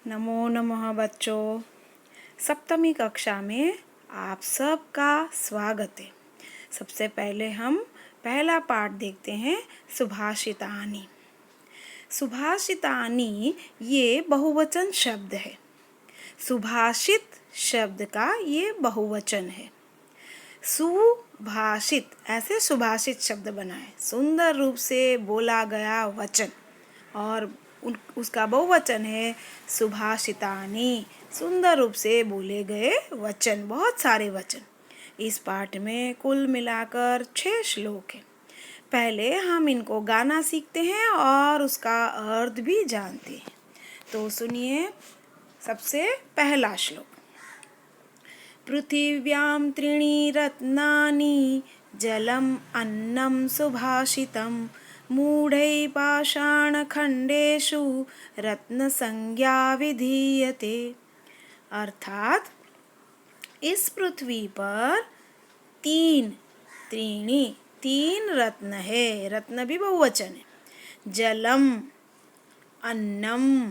नमो नमः बच्चों। सप्तमी कक्षा में आप सबका स्वागत है। सबसे पहले हम पहला पाठ देखते हैं, सुभाषितानि। सुभाषितानि ये बहुवचन शब्द है। सुभाषित शब्द का ये बहुवचन है। सुभाषित ऐसे सुभाषित शब्द बना है, सुंदर रूप से बोला गया वचन, और उसका बहुवचन है सुभाषितानि, सुंदर रूप से बोले गए वचन, बहुत सारे वचन। इस पाठ में कुल मिलाकर 6 श्लोक हैं। पहले हम इनको गाना सीखते हैं और उसका अर्थ भी जानते हैं। तो सुनिए, सबसे पहला श्लोक। पृथिव्यां त्रीणि रत्नानि जलम अन्नम सुभाषितम मूढ़ै पाषाणखण्डेषु रत्नसंज्ञा विधीयते। अर्थात इस पृथ्वी पर तीन रत्न है। रत्न भी बहुवचन है। जलम, अन्नम,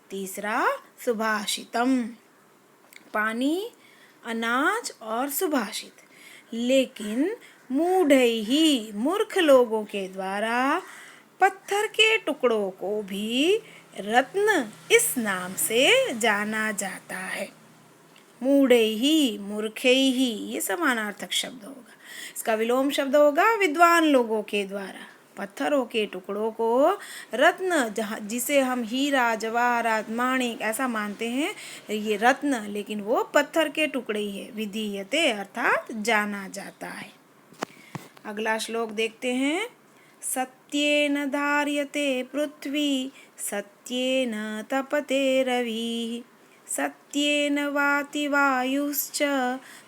तीसरा सुभाषितम, पानी, अनाज और सुभाषित। लेकिन मूढ़ैहि, मूर्ख लोगों के द्वारा पत्थर के टुकड़ों को भी रत्न इस नाम से जाना जाता है। मूढ़ैहि, मूर्खैहि, ये समानार्थक शब्द होगा। इसका विलोम शब्द होगा विद्वान लोगों के द्वारा। पत्थरों के टुकड़ों को रत्न, जिसे हम हीरा, जवाहरात, माणिक ऐसा मानते हैं, ये रत्न, लेकिन वो पत्थर के टुकड़े ही है। विधीयते अर्थात जाना जाता है। अगला श्लोक देखते हैं। सत्येन धार्यते पृथ्वी, सत्येन तपते रविः, सत्येन वाति वायुश्च,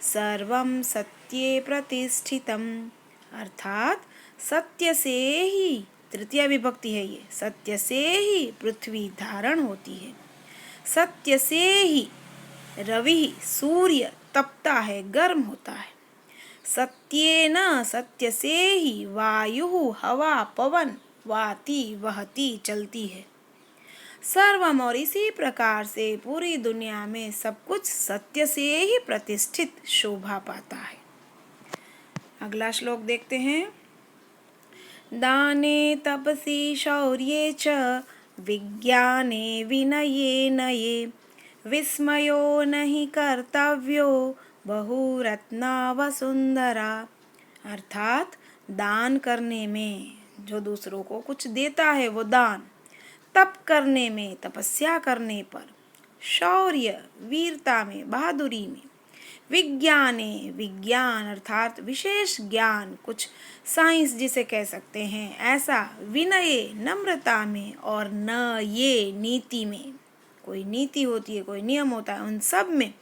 सर्वं सत्ये प्रतिष्ठितम्। अर्थात सत्य से ही, तृतीया विभक्ति है ये, सत्य से ही पृथ्वी धारण होती है। सत्य से ही रवि, सूर्य तपता है, गर्म होता है। सत्येन, सत्य से ही वायु, हवा, पवन, वाति, वहती, चलती है। सर्वम, और इसी प्रकार से पूरी दुनिया में सब कुछ सत्य से ही प्रतिष्ठित शोभा पाता है। अगला श्लोक देखते हैं। दाने तपसि शौर्ये च, विज्ञाने विनये नये, विस्मयो नहि कर्तव्यो, बहुरत्ना वसुंधरा। अर्थात दान करने में, जो दूसरों को कुछ देता है वो दान, तप करने में, तपस्या करने पर, शौर्य वीरता में, बहादुरी में, विज्ञाने, विज्ञान अर्थात विशेष ज्ञान, कुछ साइंस जिसे कह सकते हैं ऐसा, विनय नम्रता में, और न ये नीति में, कोई नीति होती है, कोई नियम होता है, उन सब में।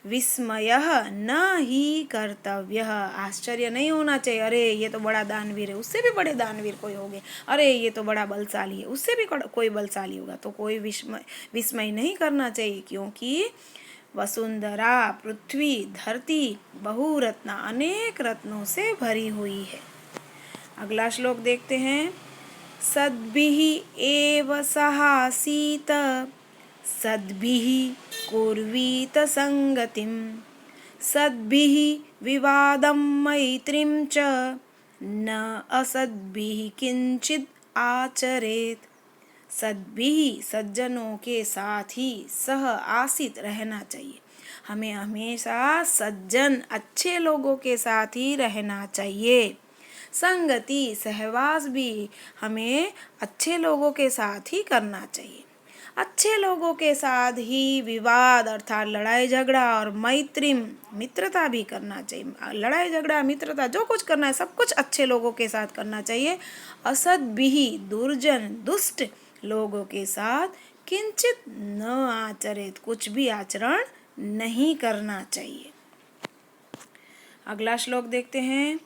विस्मयः न ही कर्तव्यः, आश्चर्य नहीं होना चाहिए, अरे ये तो बड़ा दानवीर है, उससे भी बड़े दानवीर कोई होंगे, अरे ये तो बड़ा बलशाली है, उससे भी कोई बलशाली होगा, तो कोई विस्मय नहीं करना चाहिए। क्योंकि वसुंधरा, पृथ्वी, धरती, बहुरत्ना, अनेक रत्नों से भरी हुई है। अगला श्लोक देखते हैं। सद्भिः एव सहासीत, सद्भिः कुर्वीत संगतिं, सद्भिः विवादं मैत्रीं च, न असद्भिः किंचित आचरेत। सद्भिः, सज्जनों के साथ ही सह आसित रहना चाहिए। हमें हमेशा सज्जन, अच्छे लोगों के साथ ही रहना चाहिए। संगति, सहवास भी हमें अच्छे लोगों के साथ ही करना चाहिए। अच्छे लोगों के साथ ही विवाद अर्थात लड़ाई झगड़ा, और मैत्री, मित्रता भी करना चाहिए। लड़ाई झगड़ा, मित्रता, जो कुछ करना है सब कुछ अच्छे लोगों के साथ करना चाहिए। असद्भिः, दुर्जन, दुष्ट लोगों के साथ किंचित न आचरेत, कुछ भी आचरण नहीं करना चाहिए। अगला श्लोक देखते हैं।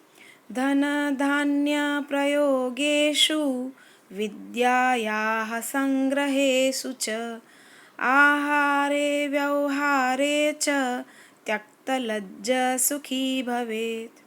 धन धान्य प्रयोगेषु, विद्यायाः संग्रहेषु च, आहारे व्यवहारे च, त्यक्तलज्ज सुखी भवेत्।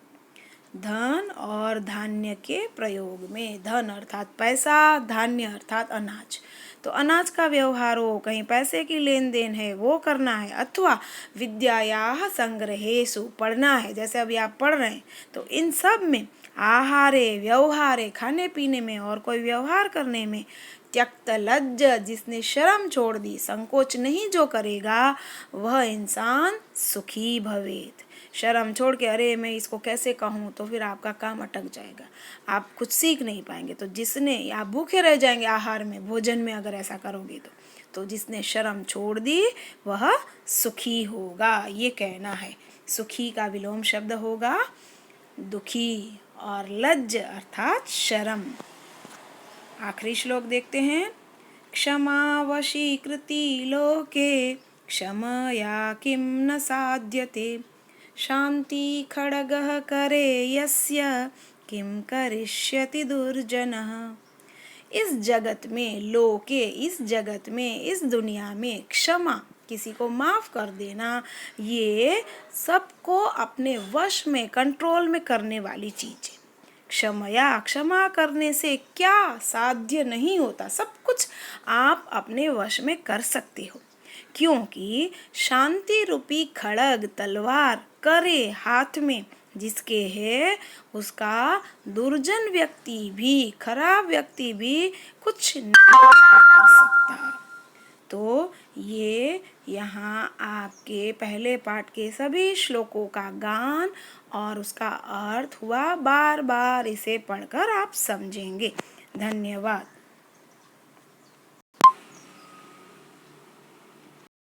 धन और धान्य के प्रयोग में, धन अर्थात पैसा, धान्य अर्थात अनाज, तो अनाज का व्यवहार हो, कहीं पैसे की लेन देन है वो करना है, अथवा विद्यायाः संग्रहेषु पढ़ना है, जैसे अभी आप पढ़ रहे हैं, तो इन सब में आहारे व्यवहारे खाने पीने में और कोई व्यवहार करने में त्यक्त लज्ज जिसने शर्म छोड़ दी, संकोच नहीं जो करेगा, वह इंसान सुखी भवेत। शर्म छोड़ के अरे मैं इसको कैसे कहूँ, तो फिर आपका काम अटक जाएगा, आप कुछ सीख नहीं पाएंगे। तो जिसने, आप भूखे रह जाएंगे आहार में, भोजन में अगर ऐसा करोगे तो जिसने शर्म छोड़ दी वह सुखी होगा, ये कहना है। सुखी का विलोम शब्द होगा दुखी, और लज्ज अर्थात शर्म। आखिरी श्लोक देखते हैं। क्षमा वशीकृति लोके क्षमया किं न साध्यते, शांति खड्गः करे यस्य किं करिष्यति दुर्जनः। इस जगत में, लोके इस जगत में, इस दुनिया में, क्षमा किसी को माफ कर देना, ये सबको अपने वश में, कंट्रोल में करने वाली चीज है। क्षमया, क्षमा करने से क्या साध्य नहीं होता, सब कुछ आप अपने वश में कर सकते हो, क्योंकि शांति रूपी खड़ग, तलवार करे हाथ में जिसके है, उसका दुर्जन व्यक्ति भी, खराब व्यक्ति भी कुछ नहीं कर सकता। तो ये यहाँ आपके पहले पाठ के सभी श्लोकों का गान और उसका अर्थ हुआ। बार बार इसे पढ़कर आप समझेंगे। धन्यवाद।